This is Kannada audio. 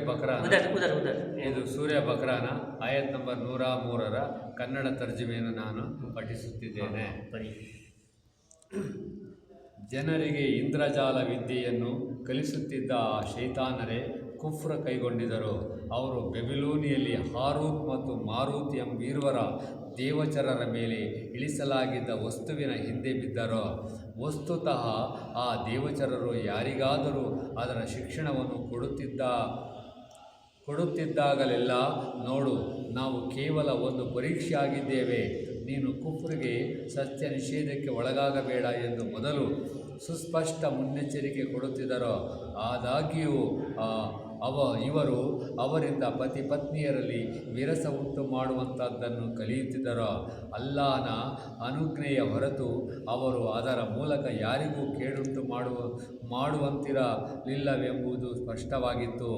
ಬಕ್ರಾನ उधर उधर उधर ಇದು ಸೂರ್ಯ ಬಕ್ರಾನ ಆಯತ್ ನಂಬರ್ 103ರ ಕನ್ನಡ ತರ್ಜುಮೆಯನ್ನು ನಾನು ಪಠಿಸುತ್ತಿದ್ದೇನೆ. ಜನರಿಗೆ ಇಂದ್ರಜಾಲ ವಿದ್ಯೆಯನ್ನು ಕಲಿಸುತ್ತಿದ್ದ ಆ ಶೈತಾನರೇ ಕುಫ್ರ ಕೈಗೊಂಡಿದ್ದರು. ಅವರು ಬೆಬಿಲೋನಿಯಲ್ಲಿ ಹಾರೂತ್ ಮತ್ತು ಮಾರೂತ್ ಎಂಬಿರುವರ ದೇವಚರರ ಮೇಲೆ ಇಳಿಸಲಾಗಿದ್ದ ವಸ್ತುವಿನ ಹಿಂದೆ ಬಿದ್ದರು. ವಸ್ತುತಃ ಆ ದೇವಚರರು ಯಾರಿಗಾದರೂ ಅದರ ಶಿಕ್ಷಣವನ್ನು ಕೊಡುತ್ತಿದ್ದಾಗಲೆಲ್ಲ, ನೋಡು, ನಾವು ಕೇವಲ ಒಂದು ಪರೀಕ್ಷೆ ಆಗಿದ್ದೇವೆ, ನೀನು ಕುಫ್ರಿಗೆ ಸತ್ಯ ನಿಷೇಧಕ್ಕೆ ಒಳಗಾಗಬೇಡ ಎಂದು ಮೊದಲು ಸುಸ್ಪಷ್ಟ ಮುನ್ನೆಚ್ಚರಿಕೆ ಕೊಡುತ್ತಿದ್ದರು. ಆದಾಗ್ಯೂ ಇವರು ಅವರಿಂದ ಪತಿ ಪತ್ನಿಯರಲ್ಲಿ ವಿರಸ ಉಂಟು ಮಾಡುವಂಥದ್ದನ್ನು ಕಲಿಯುತ್ತಿದ್ದರು. ಅಲ್ಲಾಹನ ಅನುಜ್ಞೆಯ ಹೊರತು ಅವರು ಅದರ ಮೂಲಕ ಯಾರಿಗೂ ಕೇಡುಂಟು ಮಾಡುವಂತಿರಲಿಲ್ಲವೆಂಬುದು ಸ್ಪಷ್ಟವಾಗಿತ್ತು.